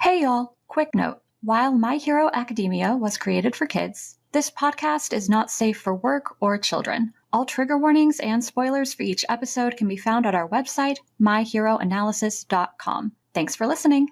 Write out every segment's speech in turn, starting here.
Hey y'all, quick note. While My Hero Academia was created for kids, this podcast is not safe for work or children. All trigger warnings and spoilers for each episode can be found at our website, myheroanalysis.com. Thanks for listening.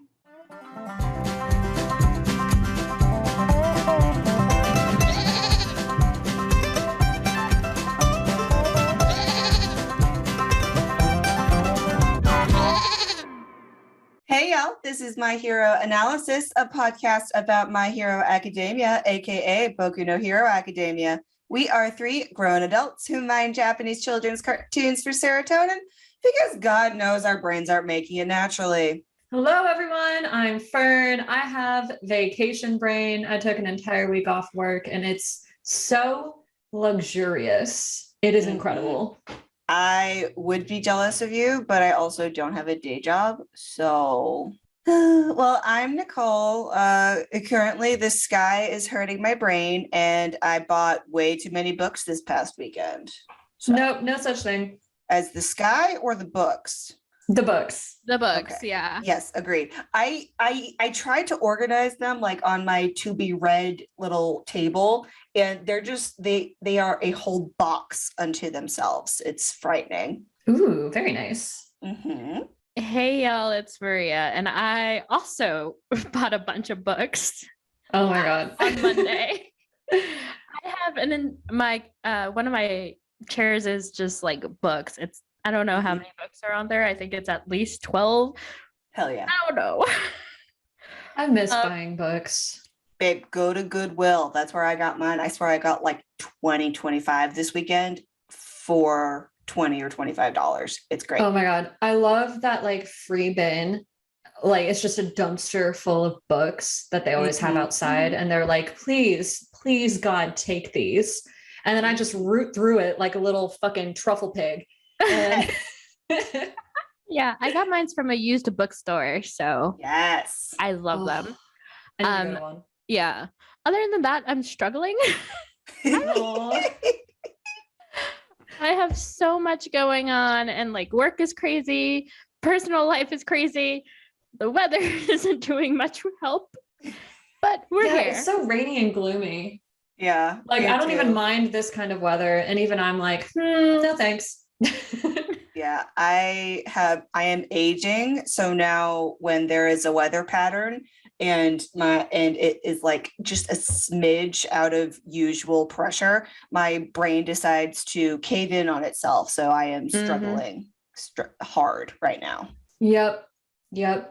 Hey y'all, this is My Hero Analysis, a podcast about My Hero Academia, aka Boku no Hero Academia. We are three grown adults who mine Japanese children's cartoons for serotonin because God knows our brains aren't making it naturally. Hello everyone, I'm Fern. I have vacation brain. I took an entire week off work and it's so luxurious. It is incredible. I would be jealous of you, but I also don't have a day job. So, well, I'm Nicole. Currently, the sky is hurting my brain, and I bought way too many books this past weekend. So, Nope, no such thing. As the sky or the books? The books. The books, Okay. yeah. Yes, agreed. I tried to organize them like on my to be read little table, and they're just they are a whole box unto themselves. It's frightening. Ooh, very nice. Mm-hmm. Hey y'all, it's Maria, and I also bought a bunch of books Oh my God. on Monday. I have, and then my one of my chairs is just like books. I don't know how many books are on there. I think it's at least 12. Hell yeah. I don't know. I miss buying books. Babe, go to Goodwill. That's where I got mine. I swear I got like 25 this weekend for $20 or $25. It's great. Oh my God. I love that like free bin. Like it's just a dumpster full of books that they always have outside. And they're like, please, God, take these. And then I just root through it like a little fucking truffle pig. And Yeah, I got mine from a used bookstore, so Yes. I love them. I need to go to one. Yeah. Other than that, I'm struggling. Aw. I have so much going on, and like work is crazy, personal life is crazy. The weather isn't doing much help, but we're Yeah, here. it's so rainy and gloomy. Yeah. Like me I don't too. even mind this kind of weather, and even I'm like, no thanks. Yeah, I am aging, so now when there is a weather pattern and it is like just a smidge out of usual pressure, my brain decides to cave in on itself. So I am struggling hard right now. Yep.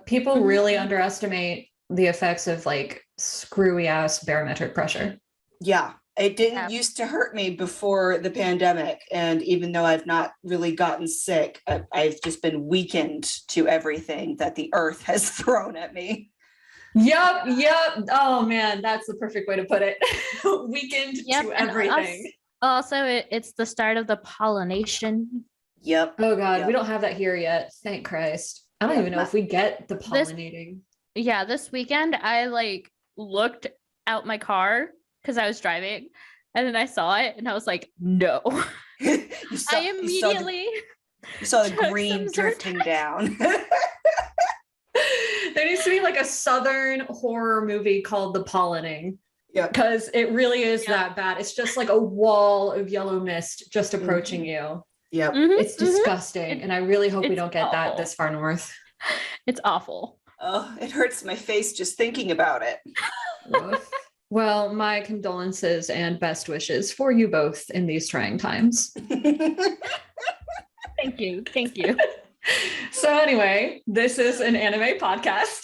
People really underestimate the effects of like screwy ass barometric pressure. Yeah, it didn't Yeah. used to hurt me before the pandemic, and even though I've not really gotten sick, I've just been weakened to everything that the earth has thrown at me. Yep. Oh man, that's the perfect way to put it. Weakened Yep, to and everything. Also, it's the start of the pollination. Yep. Oh God, Yep. we don't have that here yet. Thank Christ. I don't Yeah, even know if we get the pollinating. Yeah, this weekend I like looked out my car because I was driving, and then I saw it, and I was like, no. You saw, I immediately you saw the took green some drifting down. There needs to be like a Southern horror movie called The Pollinating. Yeah. Because it really is that bad. It's just like a wall of yellow mist just approaching you. Yep. Mhm, It's disgusting. And I really hope we It's don't get that awful. this far north. It's awful. Oh, it hurts my face just thinking about it. Woof. Well, my condolences and best wishes for you both in these trying times. Thank you. Thank you. So anyway, this is an anime podcast.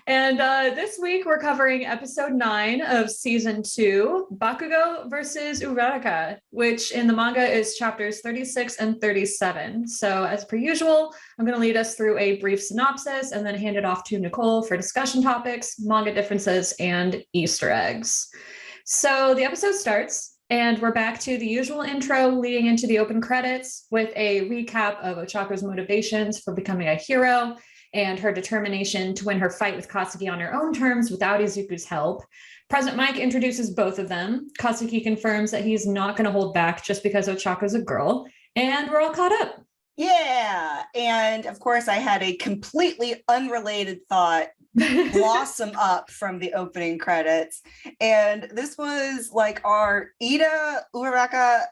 And this week we're covering episode 9 of season 2, Bakugo versus Uraraka, which in the manga is chapters 36 and 37. So as per usual, I'm going to lead us through a brief synopsis and then hand it off to Nicole for discussion topics, manga differences, and Easter eggs. So the episode starts, and we're back to the usual intro leading into the open credits with a recap of Ochaka's motivations for becoming a hero and her determination to win her fight with Katsuki on her own terms without Izuku's help. President Mike introduces both of them. Katsuki confirms that he's not going to hold back just because Ochaka's a girl, and we're all caught up. Yeah. And of course, I had a completely unrelated thought blossom up from the opening credits. And this was like, are Ida, Uraraka,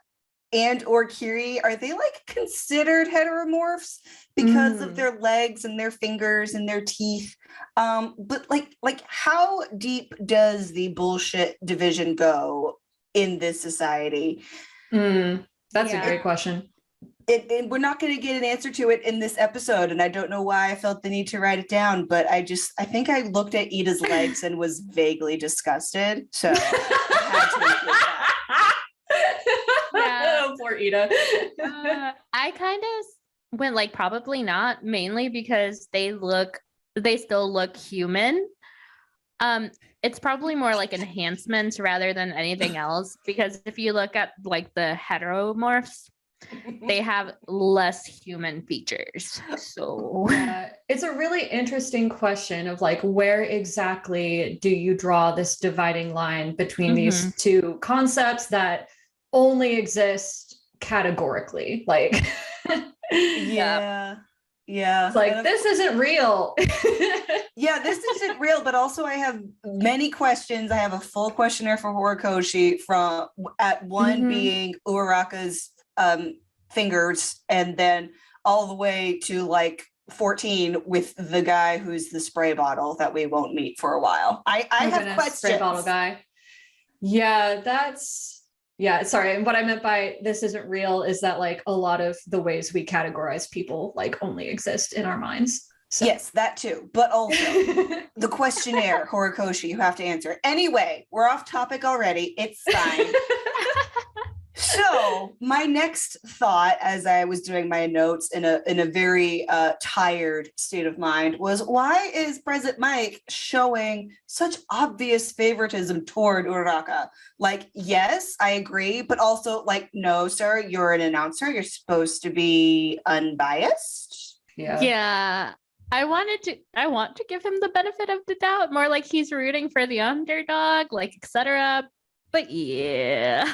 and or Kiri, are they like considered heteromorphs because of their legs and their fingers and their teeth? But like how deep does the bullshit division go in this society? That's a great question. We're not going to get an answer to it in this episode, and I don't know why I felt the need to write it down, but I think I looked at Ida's legs and was vaguely disgusted, so I had to include that. Yeah. Oh, poor Ida. I kind of went like probably not, mainly because they still look human. It's probably more like enhancements rather than anything else, because if you look at like the heteromorphs, they have less human features. So it's a really interesting question of like, where exactly do you draw this dividing line between these two concepts that only exist categorically? Like, yeah. It's like, this isn't real. Yeah, this isn't real, but also I have many questions. I have a full questionnaire for Horikoshi from at one being Uraraka's fingers, and then all the way to like 14 with the guy who's the spray bottle that we won't meet for a while. I have questions. Spray bottle guy. Yeah, sorry. And what I meant by this isn't real is that like a lot of the ways we categorize people like only exist in our minds. So. Yes, that too. But also the questionnaire, Horikoshi, you have to answer. Anyway, we're off topic already. It's fine. So my next thought, as I was doing my notes in a very tired state of mind, was why is President Mike showing such obvious favoritism toward Uraraka? Like, yes, I agree, but also like, no, sir, you're an announcer. You're supposed to be unbiased. Yeah. I want to give him the benefit of the doubt, more like he's rooting for the underdog, like etc. But yeah.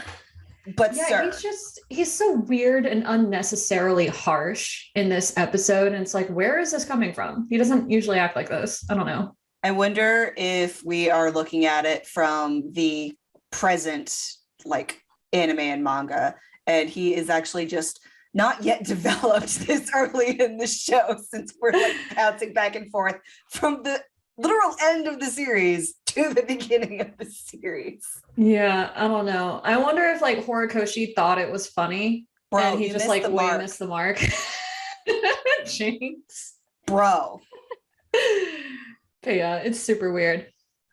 But yeah, sir, he's so weird and unnecessarily harsh in this episode. And it's like, where is this coming from? He doesn't usually act like this. I don't know. I wonder if we are looking at it from the present, like anime and manga, and he is actually just not yet developed this early in the show, since we're like bouncing back and forth from the literal end of the series to the beginning of the series. Yeah, I don't know. I wonder if like Horikoshi thought it was funny, and he just like way missed the mark. Jinx. Bro. But yeah, it's super weird.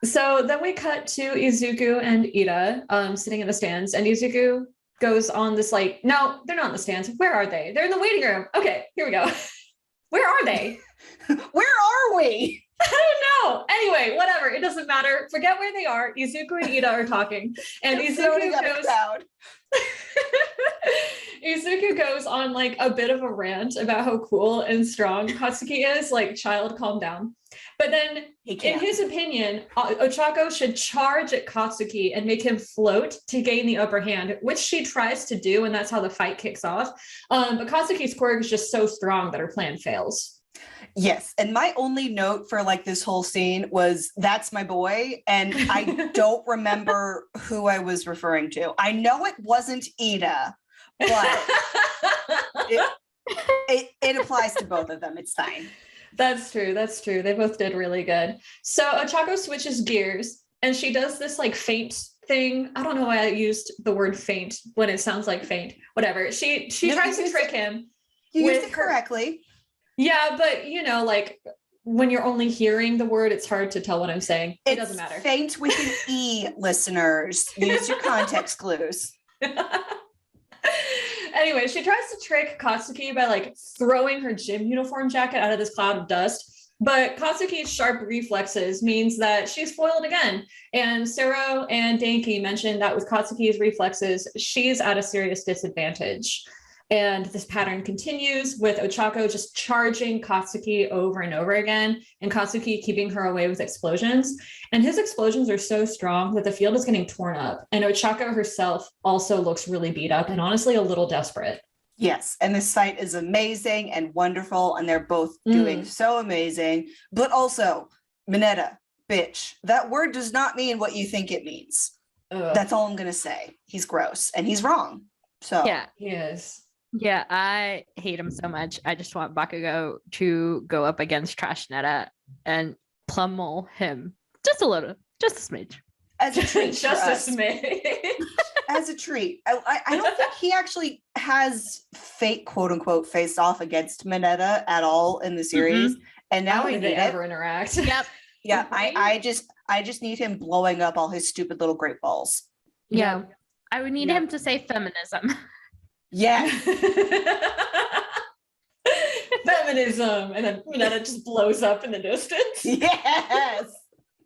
So then we cut to Izuku and Ida sitting in the stands, and Izuku goes on this like, no, they're not in the stands. Where are they? They're in the waiting room. Okay, here we go. Where are they? Where are we? I don't know. Anyway, whatever. It doesn't matter. Forget where they are. Izuku and Ida are talking. And Izuku goes on like a bit of a rant about how cool and strong Katsuki is. Like, child, calm down. But then, in his opinion, Ochako should charge at Katsuki and make him float to gain the upper hand, which she tries to do, and that's how the fight kicks off. But Katsuki's quirk is just so strong that her plan fails. Yes, and my only note for like this whole scene was, that's my boy, and I don't remember who I was referring to. I know it wasn't Ida, but it applies to both of them. It's fine. That's true. They both did really good. So Ochako switches gears, and she does this like feint thing. I don't know why I used the word feint when it sounds like faint. Whatever. She tries to trick him. You used it correctly. Yeah, but you know, like when you're only hearing the word, it's hard to tell what I'm saying. It doesn't matter. Feint with an E, listeners. Use your context clues. Anyway, she tries to trick Katsuki by like throwing her gym uniform jacket out of this cloud of dust. But Katsuki's sharp reflexes means that she's foiled again. And Sero and Denki mentioned that with Katsuki's reflexes, she's at a serious disadvantage. And this pattern continues with Ochako just charging Katsuki over and over again, and Katsuki keeping her away with explosions. And his explosions are so strong that the field is getting torn up. And Ochako herself also looks really beat up and honestly a little desperate. Yes, and this fight is amazing and wonderful, and they're both doing so amazing. But also, Mineta, bitch, that word does not mean what you think it means. Ugh. That's all I'm gonna say. He's gross and he's wrong. So Yeah. He is. Yeah, I hate him so much. I just want Bakugo to go up against Trash Netta and pummel him just a little, just a smidge. as a treat, for Just us, a smidge. as a treat. I don't think he actually has fake quote unquote faced off against Mineta at all in the series. And I now don't we think need they it. ever interact. Yep. Yeah, Right? I just need him blowing up all his stupid little great balls. Yeah. I would need Yep. him to say feminism. Yes. Feminism, and then Mineta just blows up in the distance. Yes.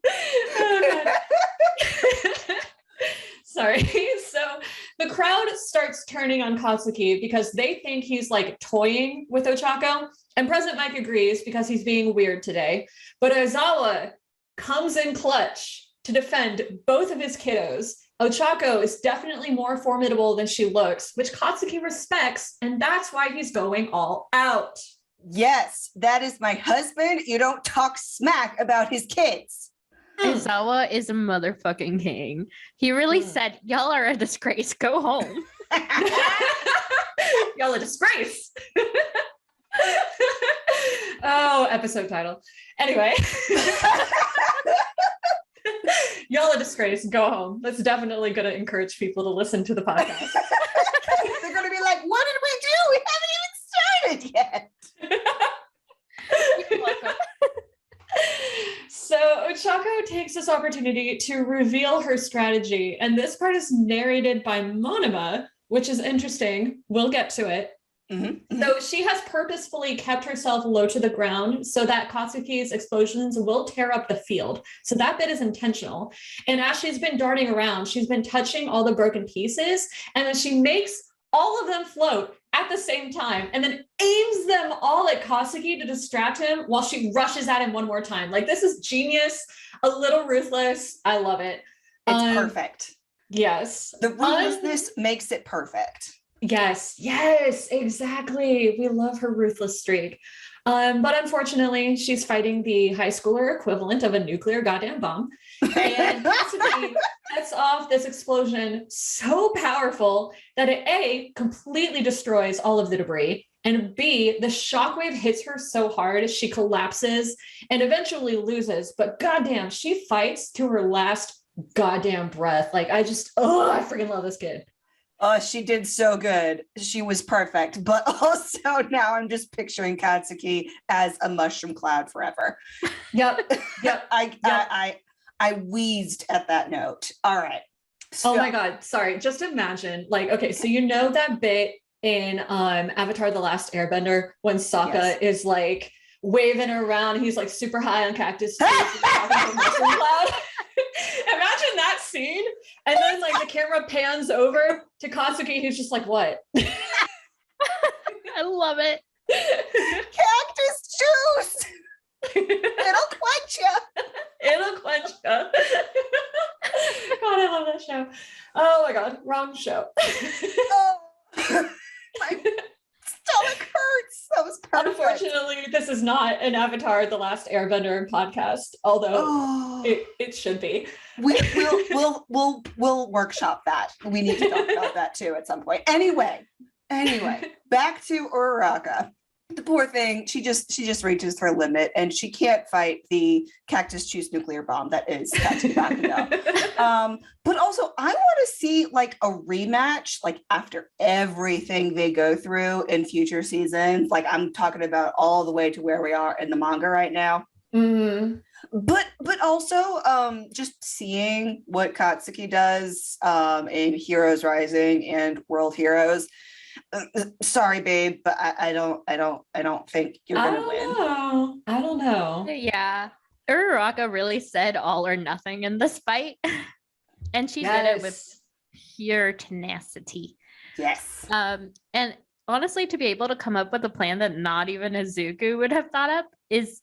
Oh, God. Sorry. So the crowd starts turning on Katsuki because they think he's like toying with Ochako. And President Mike agrees because he's being weird today. But Ozawa comes in clutch to defend both of his kiddos. Ochako is definitely more formidable than she looks, which Katsuki respects, and that's why he's going all out. Yes, that is my husband. You don't talk smack about his kids. Izawa is a motherfucking king. He really said, y'all are a disgrace. Go home. Y'all a disgrace. Oh, episode title. Anyway. Y'all a disgrace. Go home. That's definitely going to encourage people to listen to the podcast. They're going to be like, what did we do? We haven't even started yet. You're welcome. So Ochako takes this opportunity to reveal her strategy, and this part is narrated by Monoma, which is interesting. We'll get to it. So she has purposefully kept herself low to the ground so that Katsuki's explosions will tear up the field. So that bit is intentional. And as she's been darting around, she's been touching all the broken pieces, and then she makes all of them float at the same time and then aims them all at Katsuki to distract him while she rushes at him one more time. Like, this is genius, a little ruthless. I love it. It's perfect. Yes. The ruthlessness makes it perfect. Yes, exactly. We love her ruthless streak. But unfortunately, she's fighting the high schooler equivalent of a nuclear goddamn bomb. And Katsuki sets off this explosion so powerful that it A, completely destroys all of the debris, and B, the shockwave hits her so hard she collapses and eventually loses. But goddamn, she fights to her last goddamn breath. Like, I freaking love this kid. Oh, she did so good. She was perfect. But also now I'm just picturing Katsuki as a mushroom cloud forever. Yep. I wheezed at that note. All right. Oh my God. Sorry. Just imagine, like, okay, so you know that bit in Avatar: The Last Airbender when Sokka is like waving around, he's like super high on cactus trees and talking to a mushroom cloud. Imagine that scene, and then like the camera pans over to Katsuki, who's just like, what? I love it. Cactus juice. It'll quench you. It'll quench you. God, I love that show. Oh my God, wrong show. Oh, my stomach hurts. That was perfect. Unfortunately, this is not an Avatar: The Last Airbender podcast, although it should be. We'll workshop that. We need to talk about that too at some point. Anyway, back to Uraraka. The poor thing, she just reaches her limit and she can't fight the cactus juice nuclear bomb that is Katsuki Bakugo. But also I want to see like a rematch, like after everything they go through in future seasons. Like, I'm talking about all the way to where we are in the manga right now. Mm-hmm. But also just seeing what Katsuki does in Heroes Rising and World Heroes. Sorry, babe, but I don't think you're gonna win. I don't know. Yeah. Uraraka really said all or nothing in this fight. And she did it with pure tenacity. Yes. And honestly, to be able to come up with a plan that not even Izuku would have thought up is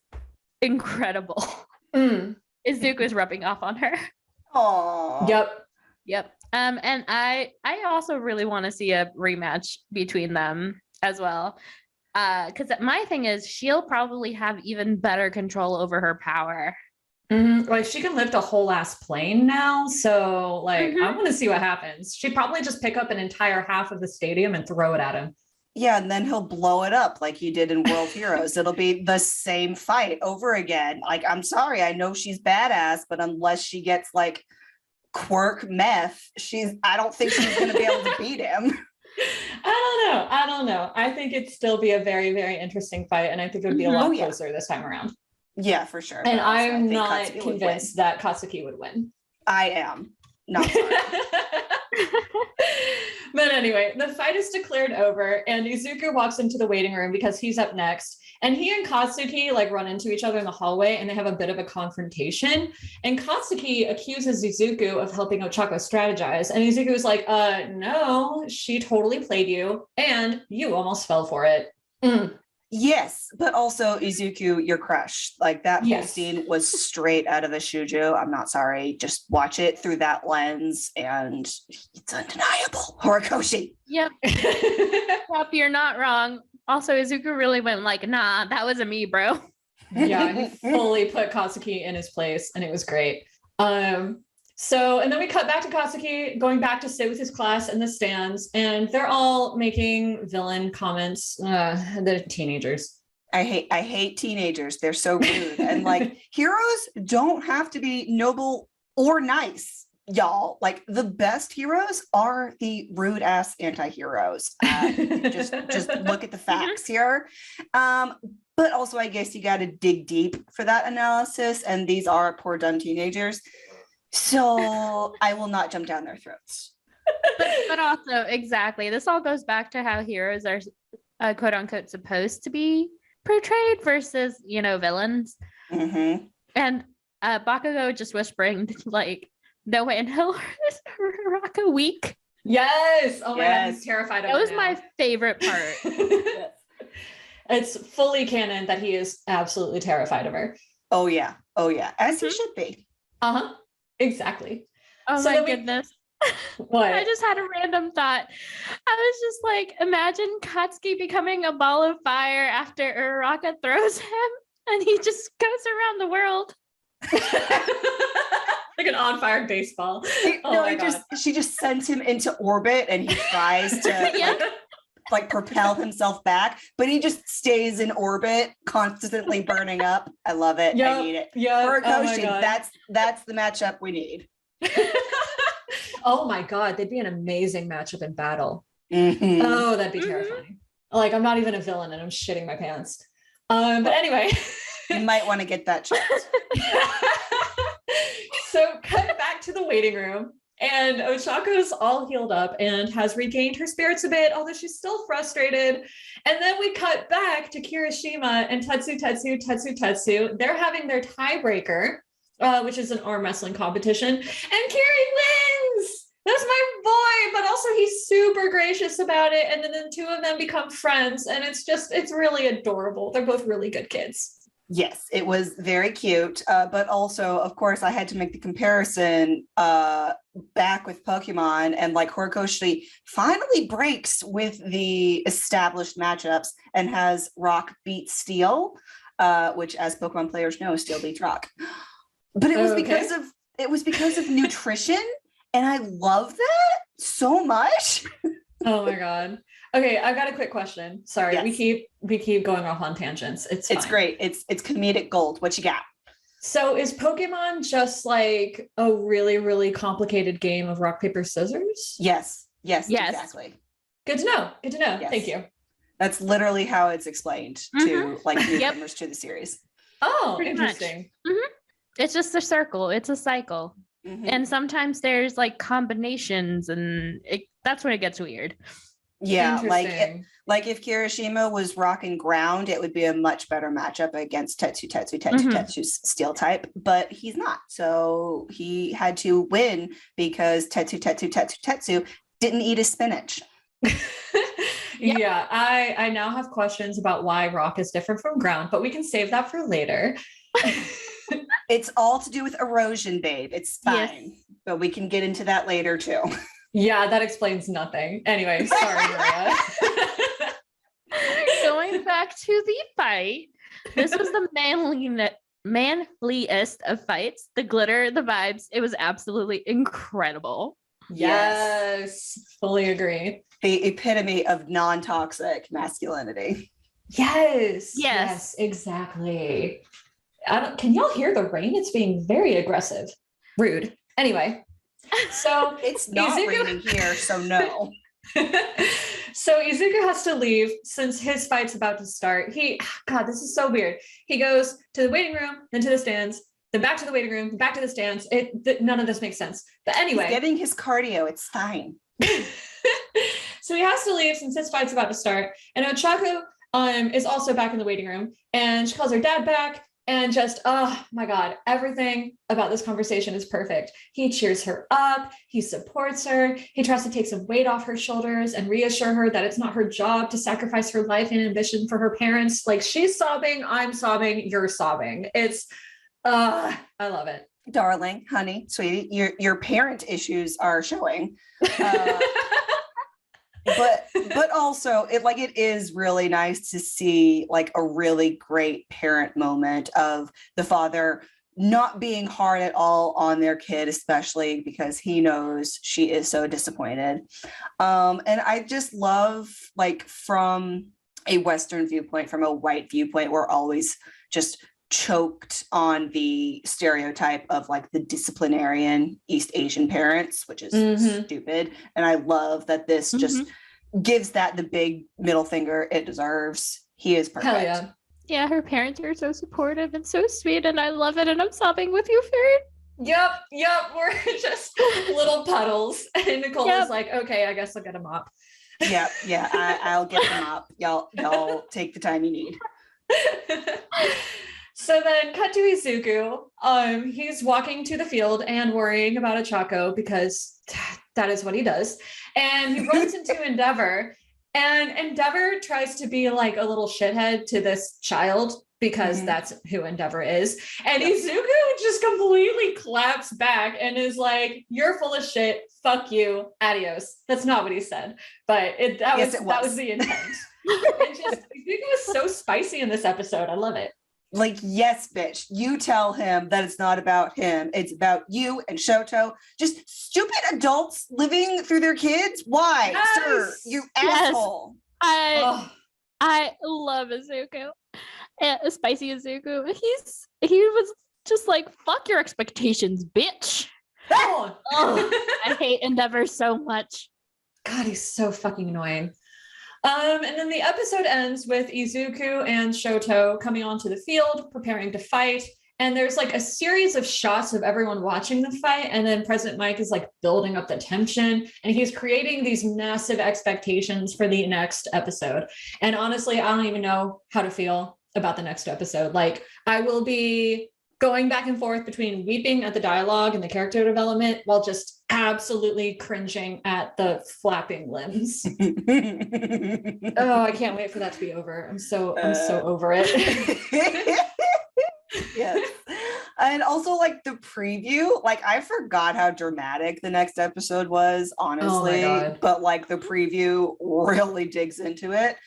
incredible. Izuku is rubbing off on her. Oh. Yep. And I also really want to see a rematch between them as well. Because my thing is she'll probably have even better control over her power. Like she can lift a whole ass plane now. So like I want to see what happens. She'd probably just pick up an entire half of the stadium and throw it at him. Yeah, and then he'll blow it up like he did in World Heroes. It'll be the same fight over again. Like, I'm sorry, I know she's badass, but unless she gets like quirk meth, I don't think she's gonna be able to beat him. I don't know. I think it'd still be a very, very interesting fight, and I think it would be a lot closer this time around. Yeah, for sure. And I'm not convinced that Katsuki would win. I am. Not sorry. But anyway, the fight is declared over, and Izuku walks into the waiting room because he's up next. And he and Katsuki like run into each other in the hallway, and they have a bit of a confrontation. And Katsuki accuses Izuku of helping Ochako strategize. And Izuku is like, no, she totally played you, and you almost fell for it. Yes, but also Izuku, your crush. Like that whole scene was straight out of a shoujo. I'm not sorry. Just watch it through that lens and it's undeniable. Horikoshi. Yep. Yep, you're not wrong. Also, Izuku really went like, nah, that was a me, bro. Yeah, he fully put Katsuki in his place and it was great. And then we cut back to Katsuki going back to sit with his class in the stands, and they're all making villain comments. They're teenagers. I hate teenagers. They're so rude. And like heroes don't have to be noble or nice, y'all. Like the best heroes are the rude ass anti-heroes. Just look at the facts here. But also I guess you got to dig deep for that analysis. And these are poor dumb teenagers. So I will not jump down their throats. But also, exactly. This all goes back to how heroes are quote unquote supposed to be portrayed versus, villains. And Bakugo just whispering like, no way in hell is Raka weak. Yes. Oh my God, he's terrified of that was my favorite part. It's fully canon that he is absolutely terrified of her. Oh yeah. As he should be. Exactly. Oh my goodness. What? I just had a random thought. I was just like, imagine Katsuki becoming a ball of fire after Uraraka throws him and he just goes around the world. Like an on-fire baseball. She just sends him into orbit and he tries to like propel himself back, but he just stays in orbit, constantly burning up. I love it. I need it. Yeah. Horikoshi, that's the matchup we need. Oh my God, they'd be an amazing matchup in battle. Oh, that'd be terrifying. Like I'm not even a villain and I'm shitting my pants. But anyway. You might want to get that checked. So cut back to the waiting room. And Ochako's all healed up and has regained her spirits a bit, although she's still frustrated. And then we cut back to Kirishima and Tetsu. They're having their tiebreaker, which is an arm wrestling competition. And Kiri wins! That's my boy! But also he's super gracious about it. And then the two of them become friends. And it's really adorable. They're both really good kids. Yes, it was very cute. But also, of course, I had to make the comparison back with Pokemon, and like Horikoshi finally breaks with the established matchups and has Rock beat Steel, which, as Pokemon players know, Steel beats Rock. But it was because of nutrition, and I love that so much. Oh my God. Okay, I've got a quick question. Sorry, yes. we keep going off on tangents. It's great. It's comedic gold. What you got? So is Pokemon just like a really, really complicated game of rock, paper, scissors? Yes, exactly. Good to know. Yes. Thank you. That's literally how it's explained to like newcomers to the series. Oh, pretty interesting. It's just a circle. It's a cycle. And sometimes there's like combinations and that's when it gets weird. Yeah, like if Kirishima was rocking ground, it would be a much better matchup against Tetsu's steel type, but he's not. So he had to win because Tetsu didn't eat his spinach. Yeah, I now have questions about why rock is different from ground, but we can save that for later. It's all to do with erosion, babe. It's fine. but we can get into that later too. Yeah, that explains nothing. Anyway, sorry, Maria. Going back to the fight, this was the manliest of fights. The glitter, the vibes, it was absolutely incredible. Yes, fully agree. The epitome of non-toxic masculinity. Yes, exactly. Can y'all hear the rain? It's being very aggressive. Rude. Anyway, so It's not raining here, so no. So Izuku has to leave since his fight's about to start. God, this is so weird. He goes to the waiting room, then to the stands, then back to the waiting room, back to the stands. None of this makes sense. But anyway, he's getting his cardio. It's fine. So he has to leave since his fight's about to start. And Ochako is also back in the waiting room, and she calls her dad back. And just, oh my God, everything about this conversation is perfect. He cheers her up. He supports her. He tries to take some weight off her shoulders and reassure her that it's not her job to sacrifice her life and ambition for her parents. Like, she's sobbing, I'm sobbing, you're sobbing. I love it. Darling, honey, sweetie, your parent issues are showing. But also it is really nice to see like a really great parent moment of the father not being hard at all on their kid, especially because he knows she is so disappointed. And I just love, like, from a Western viewpoint, from a white viewpoint, we're always just choked on the stereotype of like the disciplinarian East Asian parents, which is stupid. And I love that this just gives that the big middle finger it deserves. He is perfect. Hell yeah. Yeah, her parents are so supportive and so sweet, and I love it, and I'm sobbing with you, Fern. Yep. We're just little puddles. And Nicole is like, okay, I guess I'll get a mop. Yeah. I'll get the mop. Y'all take the time you need. So then cut to Izuku. He's walking to the field and worrying about Ochako because that is what he does. And he runs into Endeavor, and Endeavor tries to be like a little shithead to this child because that's who Endeavor is. And Izuku just completely claps back and is like, "You're full of shit. Fuck you. Adios." That's not what he said, but that was the intent. And just Izuku is so spicy in this episode. I love it. Like, yes, bitch, you tell him that it's not about him. It's about you and Shoto. Just stupid adults living through their kids. Why, sir? You asshole. I love Izuku. Spicy Izuku. He was just like, fuck your expectations, bitch. I hate Endeavor so much. God, he's so fucking annoying. And then the episode ends with Izuku and Shoto coming onto the field, preparing to fight. And there's like a series of shots of everyone watching the fight. And then President Mike is like building up the tension, and he's creating these massive expectations for the next episode. And honestly, I don't even know how to feel about the next episode. Like, I will be going back and forth between weeping at the dialogue and the character development while just absolutely cringing at the flapping limbs. Oh, I can't wait for that to be over. I'm so over it. Yes. And also, like, the preview, like, I forgot how dramatic the next episode was, honestly. Oh my God. But like the preview really digs into it.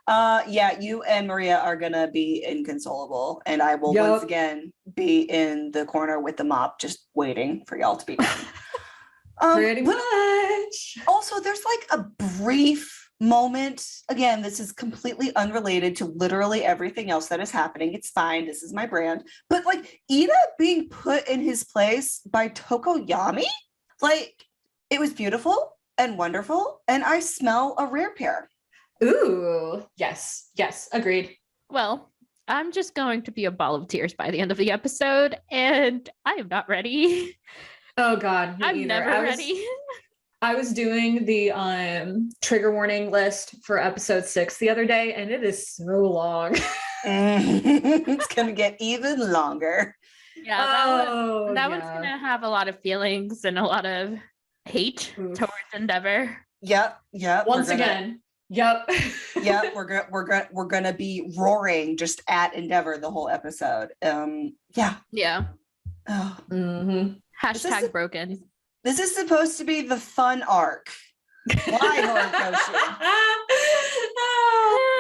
Yeah, you and Maria are gonna be inconsolable, and I will once again be in the corner with the mop, just waiting for y'all to be done. Pretty much. Also, there's like a brief moment. Again, this is completely unrelated to literally everything else that is happening. It's fine. This is my brand. But like Ida being put in his place by Tokoyami, like, it was beautiful and wonderful. And I smell a rare pair. Ooh, yes, agreed. Well, I'm just going to be a ball of tears by the end of the episode, and I am not ready. Oh God, I'm never ready. I was doing the trigger warning list for episode 6 the other day, and it is so long. It's gonna get even longer. Yeah, that one's gonna have a lot of feelings and a lot of hate towards Endeavor. Yep. Once again. Yep. Yeah, we're gonna be roaring just at Endeavor the whole episode. Yeah. Yeah. Oh. Hashtag broken. This is supposed to be the fun arc. Why Horikoshi?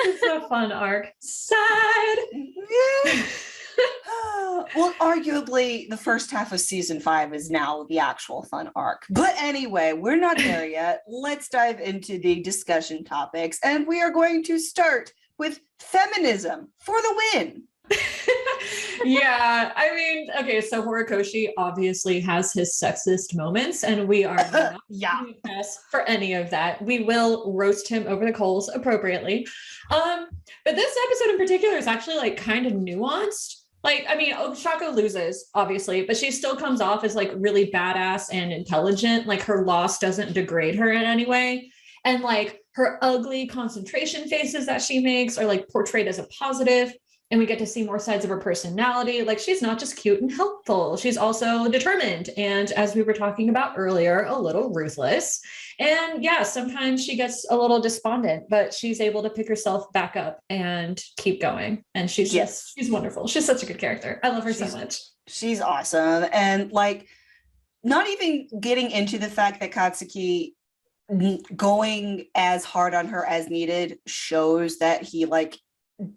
It's a fun arc. Side. Well, arguably, the first half of season 5 is now the actual fun arc. But anyway, we're not there yet. Let's dive into the discussion topics. And we are going to start with feminism for the win. Yeah, I mean, okay, so Horikoshi obviously has his sexist moments, and we are not Yeah. for any of that. We will roast him over the coals appropriately. But this episode in particular is actually like kind of nuanced. Like, I mean, Shako loses, obviously, but she still comes off as like really badass and intelligent. Like her loss doesn't degrade her in any way. And like her ugly concentration faces that she makes are like portrayed as a positive. And we get to see more sides of her personality. Like she's not just cute and helpful. She's also determined. And as we were talking about earlier, a little ruthless. And yeah, sometimes she gets a little despondent, but she's able to pick herself back up and keep going. And she's she's wonderful. She's such a good character. I love her so much. She's awesome. And like, not even getting into the fact that Katsuki going as hard on her as needed shows that he like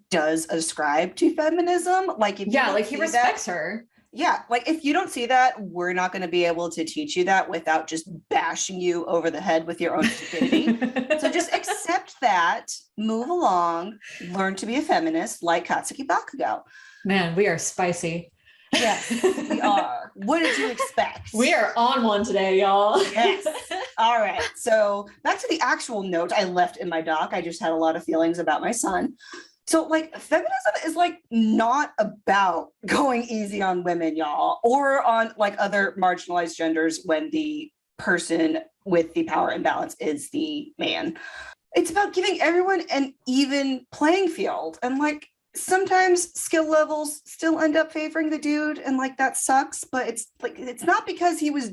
does ascribe to feminism. Like if like he respects her. Yeah, like if you don't see that, we're not going to be able to teach you that without just bashing you over the head with your own stupidity. So just accept that, move along, learn to be a feminist like Katsuki Bakugo. Man, we are spicy. Yes, we are. What did you expect? We are on one today, y'all. Yes. All right. So back to the actual note I left in my doc. I just had a lot of feelings about my son. So like feminism is like not about going easy on women, y'all, or on like other marginalized genders when the person with the power imbalance is the man. It's about giving everyone an even playing field. And like sometimes skill levels still end up favoring the dude, and like that sucks, but it's like it's not because he was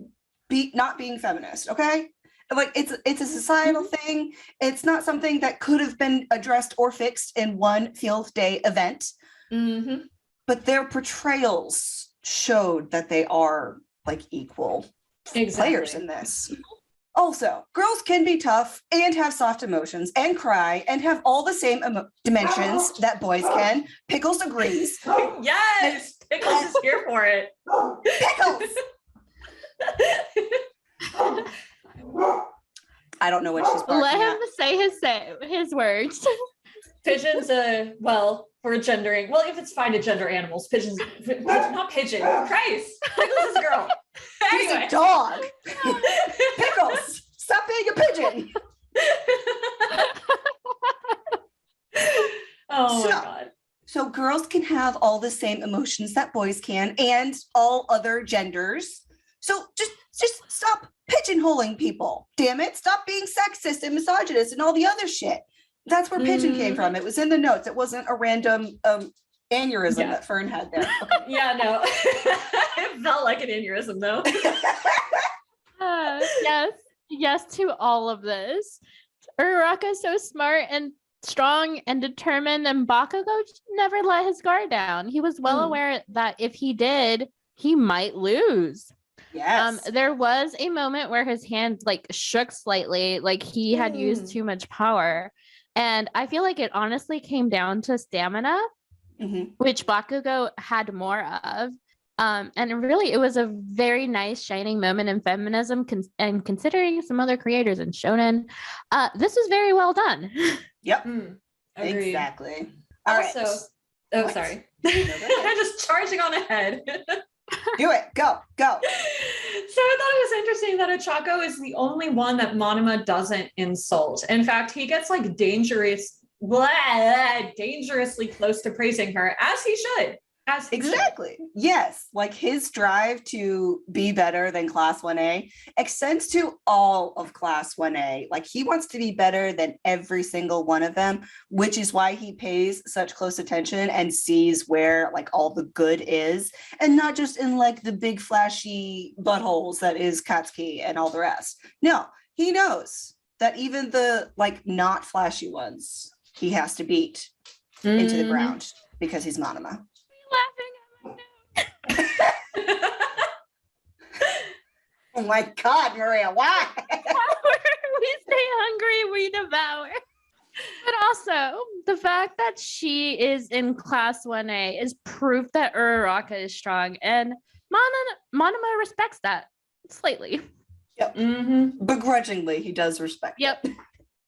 not being feminist, okay? Like it's a societal thing. It's not something that could have been addressed or fixed in one field day event. Mm-hmm. But their portrayals showed that they are like equal players in this. Also, girls can be tough and have soft emotions and cry and have all the same dimensions that boys can. Pickles agrees. Yes, Pickles is here for it. Pickles. I don't know what she's barking Let him at. say his words. Pigeons, well, for gendering. Well, if it's fine to gender animals, pigeons, not pigeon. Christ, Pickles is a girl. He's Anyway. a dog. Pickles, stop being a pigeon. Oh my God. So girls can have all the same emotions that boys can, and all other genders. So just stop pigeonholing people. Damn it. Stop being sexist and misogynist and all the other shit. That's where pigeon came from. It was in the notes. It wasn't a random aneurysm that Fern had there. Okay. Yeah, no. It felt like an aneurysm though. Yes to all of this. Uraraka's so smart and strong and determined, and Bakugo never let his guard down. He was well aware that if he did, he might lose. Yes. There was a moment where his hand like shook slightly, like he had used too much power. And I feel like it honestly came down to stamina, which Bakugo had more of. And really, it was a very nice shining moment in feminism, and considering some other creators in Shonen, this was very well done. Yep. Exactly. Also, sorry. I'm just charging on ahead. Do it. Go. So I thought it was interesting that Ochako is the only one that Monoma doesn't insult. In fact, he gets like dangerously close to praising her, as he should. Exactly. Yes. Like his drive to be better than Class 1A extends to all of Class 1A. Like he wants to be better than every single one of them, which is why he pays such close attention and sees where like all the good is, and not just in like the big flashy buttholes that is Katsuki and all the rest. No, he knows that even the like not flashy ones he has to beat into the ground because he's Monoma. Laughing at my note. Oh my God, Maria, why? We stay hungry, we devour. But also, the fact that she is in class 1A is proof that Uraraka is strong, and Monoma respects that slightly. Yep. Begrudgingly, he does respect it. Yep.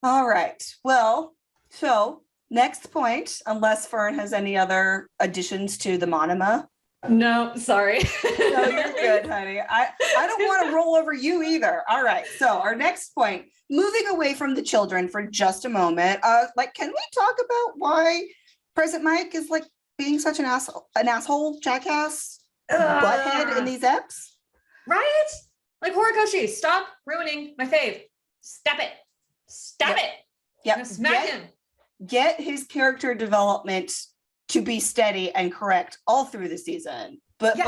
All right. Well, so next point, unless Fern has any other additions to the monoma. No, sorry. No, you're good, honey. I don't want to roll over you either. All right. So our next point, moving away from the children for just a moment. Can we talk about why President Mike is like being such an asshole, jackass, butthead in these eps? Right? Like Horikoshi, stop ruining my fave. Stop it. Stop it. Yeah. Smack him. Get his character development to be steady and correct all through the season. But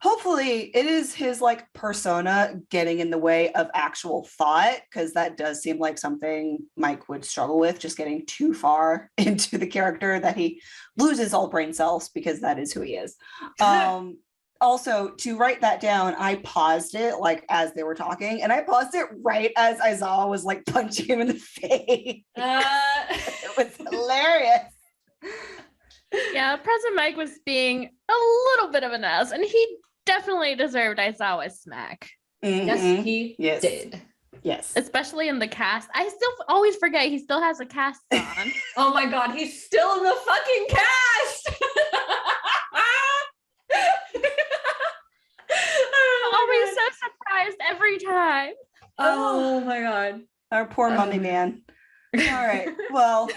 hopefully it is his like persona getting in the way of actual thought, because that does seem like something Mike would struggle with, just getting too far into the character that he loses all brain cells, because that is who he is. Also, to write that down, I paused it like as they were talking, and I paused it right as Aizawa was like punching him in the face. It was hilarious. Yeah, President Mike was being a little bit of an ass, and he definitely deserved Aizawa's smack. Yes, he did. Yes. Especially in the cast. I still always forget he still has a cast on. Oh my God, he's still in the fucking cast. Always so surprised every time. Oh my God. Our poor mummy man. All right. Well,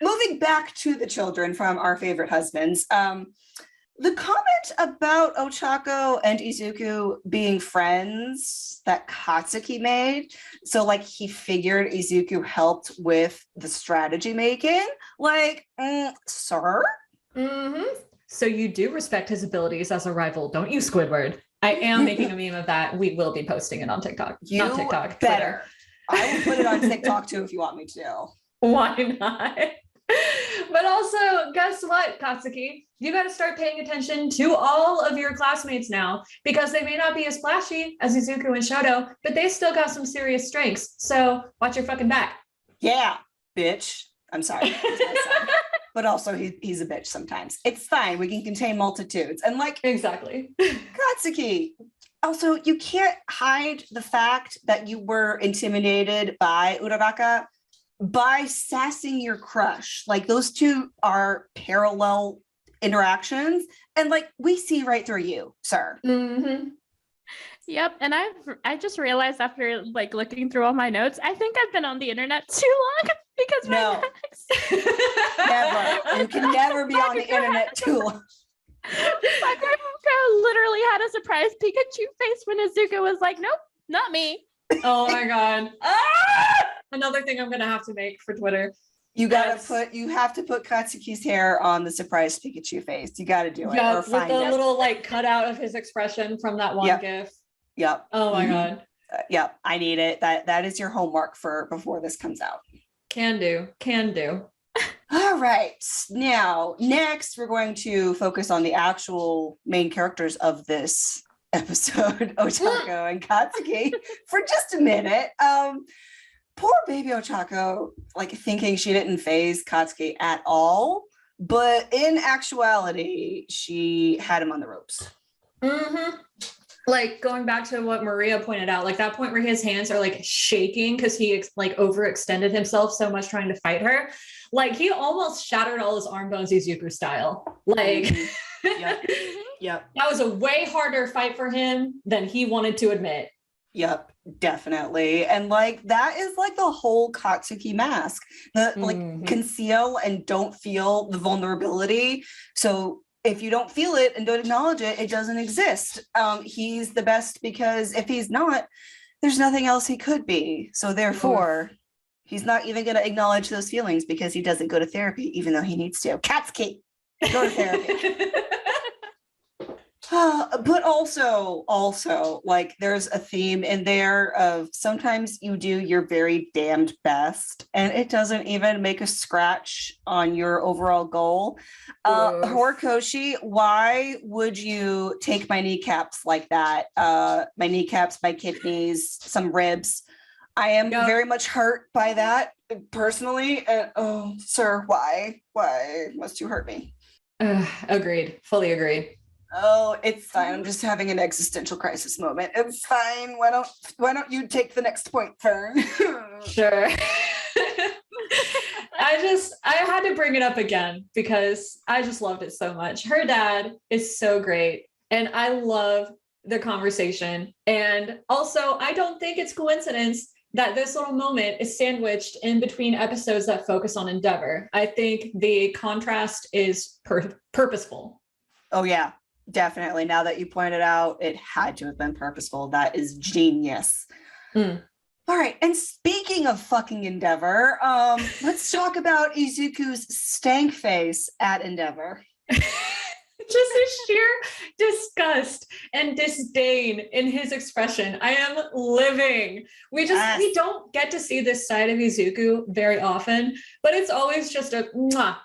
moving back to the children from our favorite husbands. The comment about Ochako and Izuku being friends that Katsuki made. So like he figured Izuku helped with the strategy making. Like, sir? So you do respect his abilities as a rival, don't you, Squidward? I am making a meme of that. We will be posting it on TikTok. Not TikTok, better. Twitter. I will put it on TikTok too if you want me to. Why not? But also, guess what, Katsuki? You got to start paying attention to all of your classmates now, because they may not be as flashy as Izuku and Shoto, but they still got some serious strengths. So watch your fucking back. Yeah, bitch. I'm sorry. But also he's a bitch sometimes. It's fine. We can contain multitudes. And like, exactly. Katsuki, also, you can't hide the fact that you were intimidated by Uraraka by sassing your crush. Like, those two are parallel interactions. And like, we see right through you, sir. Yep, and I just realized after like looking through all my notes, I think I've been on the internet too long because no, never. You can never be on the internet too long. Sakura literally had a surprise Pikachu face when Izuku was like, "Nope, not me." Oh my God! Another thing I'm gonna have to make for Twitter. You have to put Katsuki's hair on the surprise Pikachu face. You got to do it. Yeah, or with find the it. little like cutout of his expression from that one GIF. Yep. Oh my God. Yep. I need it. That is your homework for before this comes out. Can do. All right. Now, next we're going to focus on the actual main characters of this episode, Ochako and Katsuki, for just a minute. Poor baby Ochako, like thinking she didn't phase Katsuki at all, but in actuality, she had him on the ropes. Like going back to what Maria pointed out, like that point where his hands are like shaking because he like overextended himself so much trying to fight her. Like he almost shattered all his arm bones Izuku style. Like, Yep. That was a way harder fight for him than he wanted to admit. Yep, definitely. And like that is like the whole Katsuki mask. Like conceal and don't feel the vulnerability. So if you don't feel it and don't acknowledge it, it doesn't exist. He's the best because if he's not, there's nothing else he could be. So therefore, he's not even going to acknowledge those feelings because he doesn't go to therapy, even though he needs to. Katsuki, go to therapy. But also, like there's a theme in there of sometimes you do your very damned best and it doesn't even make a scratch on your overall goal. Horikoshi, why would you take my kneecaps like that? My kneecaps, my kidneys, some ribs. I am very much hurt by that personally. And oh, sir, why? Why must you hurt me? Agreed. Fully agreed. Oh, it's fine. I'm just having an existential crisis moment. It's fine. Why don't you take the next point, Fern? Sure. I had to bring it up again because I just loved it so much. Her dad is so great. And I love the conversation. And also, I don't think it's coincidence that this little moment is sandwiched in between episodes that focus on Endeavor. I think the contrast is purposeful. Oh, yeah. Definitely. Now that you pointed out, it had to have been purposeful. That is genius. All right. And speaking of fucking Endeavor, let's talk about Izuku's stank face at Endeavor. Just a sheer disgust and disdain in his expression. I am living. We don't get to see this side of Izuku very often, but it's always just a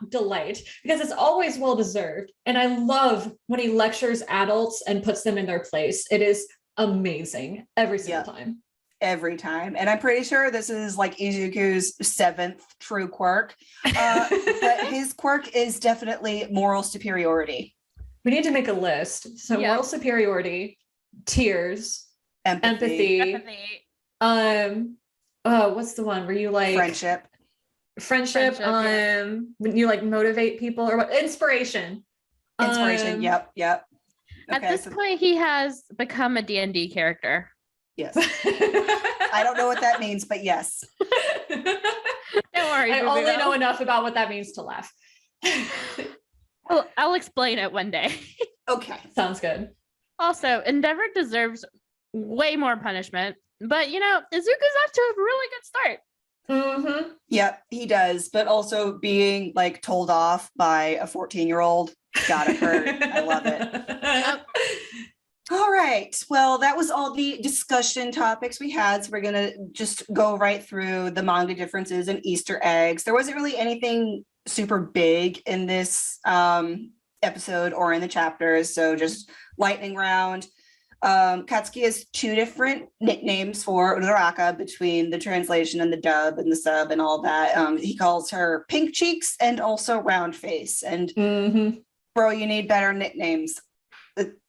delight because it's always well deserved. And I love when he lectures adults and puts them in their place. It is amazing every single time. Every time. And I'm pretty sure this is like Izuku's 7th true quirk. But his quirk is definitely moral superiority. We need to make a list. So moral superiority, tears, empathy. What's the one where you like friendship, when you like motivate people or what? Inspiration. Yep. Okay, at this point, he has become a D&D character. Yes. I don't know what that means, but yes. Don't worry. I only know enough about what that means to laugh. I'll explain it one day. Okay. Sounds good. Also, Endeavor deserves way more punishment, but Izuku's off to a really good start. Mm-hmm. Yep, he does. But also being like told off by a 14-year-old gotta hurt. I love it. All right. Well, that was all the discussion topics we had. So we're going to just go right through the manga differences and Easter eggs. There wasn't really anything super big in this episode or in the chapters. So just lightning round. Katsuki has 2 different nicknames for Uraraka between the translation and the dub and the sub and all that. He calls her Pink Cheeks and also Round Face. And bro, you need better nicknames.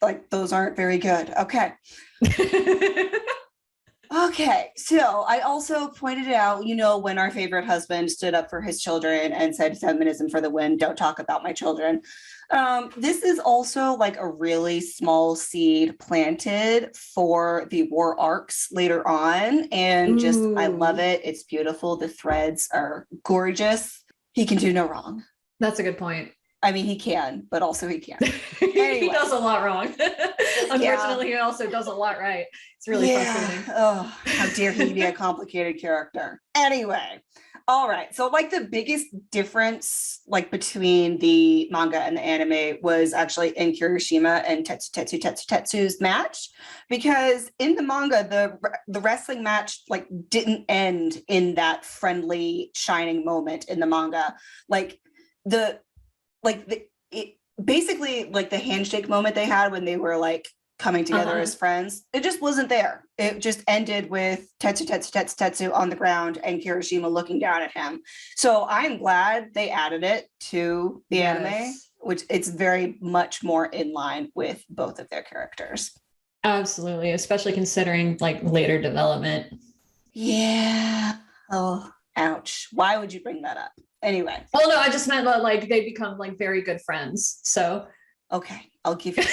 Like those aren't very good. Okay. Okay. So I also pointed out, when our favorite husband stood up for his children and said feminism for the win, don't talk about my children. This is also like a really small seed planted for the war arcs later on. And I love it. It's beautiful. The threads are gorgeous. He can do no wrong. That's a good point. I mean, he can, but also he can't. Anyway. He does a lot wrong. Unfortunately, he also does a lot right. It's really frustrating. Oh, how dare he be a complicated character. Anyway, all right. So like the biggest difference like between the manga and the anime was actually in Kirishima and Tetsu's match, because in the manga, the wrestling match like didn't end in that friendly shining moment in the manga. Basically like the handshake moment they had when they were like coming together as friends, it just wasn't there. It just ended with Tetsu on the ground and Kirishima looking down at him. So I'm glad they added it to the anime, which it's very much more in line with both of their characters. Absolutely, especially considering like later development. Yeah. Oh, ouch. Why would you bring that up? Anyway. Oh no, I just meant that like they become like very good friends. So okay, I'll give you.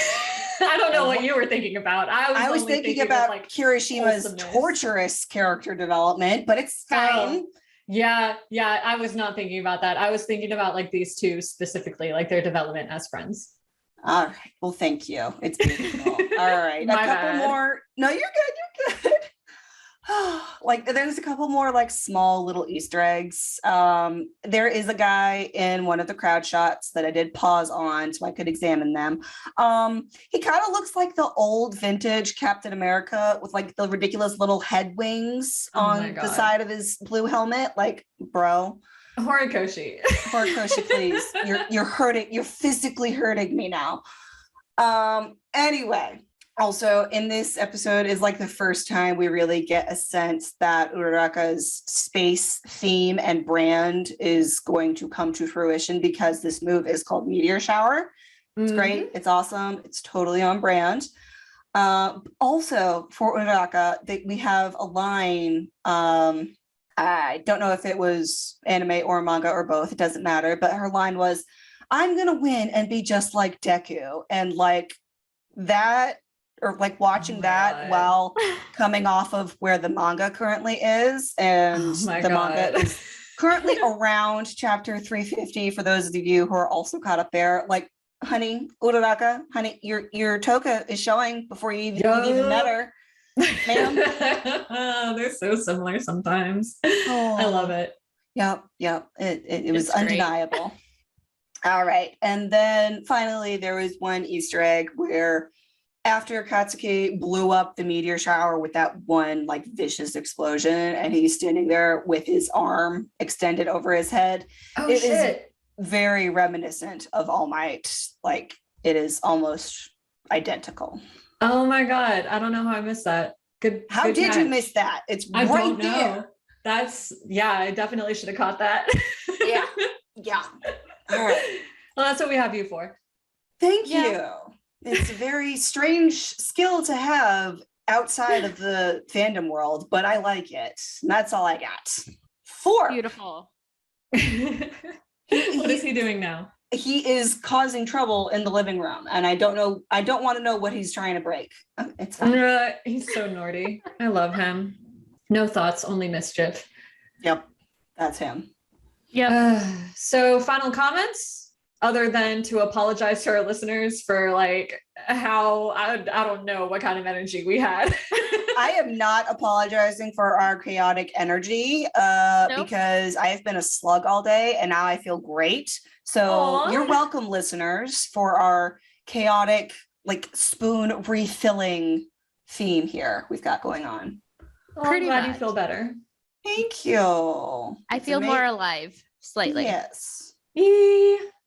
I don't know what you were thinking about. I was thinking about like Kirishima's torturous character development, but it's fine. Yeah, I was not thinking about that. I was thinking about like these two specifically, like their development as friends. All right. Well, thank you. It's beautiful. All right. A couple more. No, you're good. like there's a couple more like small little Easter eggs. There is a guy in one of the crowd shots that I did pause on so I could examine them. He kind of looks like the old vintage Captain America with like the ridiculous little head wings on the side of his blue helmet. Like, bro. Horikoshi. Horikoshi, please. You're hurting, you're physically hurting me now. Anyway. Also, in this episode is like the first time we really get a sense that Uraraka's space theme and brand is going to come to fruition because this move is called Meteor Shower. It's great. It's awesome. It's totally on brand. Also, for Uraraka, we have a line. I don't know if it was anime or manga or both. It doesn't matter. But her line was, "I'm going to win and be just like Deku." And like that, or like watching that while coming off of where the manga currently is. And the manga is currently around chapter 350 for those of you who are also caught up there. Like, honey, Uraraka, honey, your toka is showing before you even met her. Ma'am. They're so similar sometimes. I love it. Yep. It was undeniable. All right. And then finally, there was one Easter egg where after Katsuki blew up the meteor shower with that one like vicious explosion, and he's standing there with his arm extended over his head. It is very reminiscent of All Might. Like, it is almost identical. Oh my God. I don't know how I missed that. How did you miss that? It's I right don't know. there. I definitely should have caught that. Yeah. All right. Well, that's what we have you for. Thank you. It's a very strange skill to have outside of the fandom world, but I like it. And that's all I got. 4. Beautiful. What is he doing now? He is causing trouble in the living room, and I don't want to know what he's trying to break. It's fine. He's so naughty. I love him. No thoughts, only mischief. Yep, that's him. Yep. So final comments? Other than to apologize to our listeners for like how I don't know what kind of energy we had. I am not apologizing for our chaotic energy because I have been a slug all day and now I feel great. So You're welcome, listeners, for our chaotic like spoon refilling theme here we've got going on. I'm glad you feel better. Thank you. I feel more alive slightly. Yes.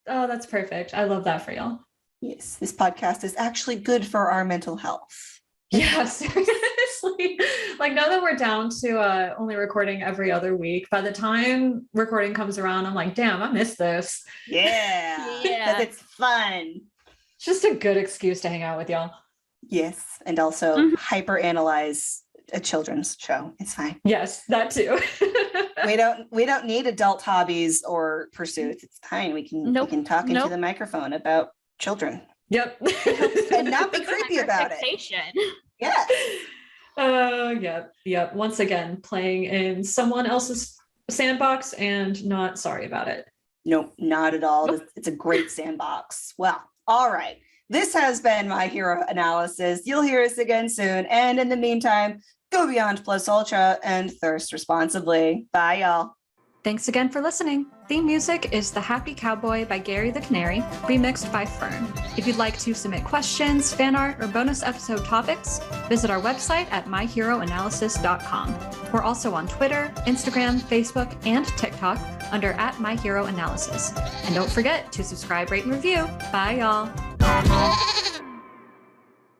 Oh, that's perfect. I love that for y'all. Yes, this podcast is actually good for our mental health. Yeah, seriously. Like now that we're down to only recording every other week, by the time recording comes around, I'm like, damn, I miss this. Yeah. Because it's fun. It's just a good excuse to hang out with y'all. Yes. And also hyper analyze a children's show. It's fine. Yes, that too. we don't need adult hobbies or pursuits. It's fine. We can talk into the microphone about children. Yep. And not be creepy about it. Yeah. Yep. Once again, playing in someone else's sandbox and not sorry about it. Nope, not at all. Nope. It's a great sandbox. Well, all right. This has been My Hero Analysis. You'll hear us again soon. And in the meantime, go beyond plus ultra and thirst responsibly. Bye, y'all. Thanks again for listening. Theme music is The Happy Cowboy by Gary the Canary, remixed by Fern. If you'd like to submit questions, fan art, or bonus episode topics, visit our website at myheroanalysis.com. We're also on Twitter, Instagram, Facebook, and TikTok under @myheroanalysis. And don't forget to subscribe, rate, and review. Bye, y'all.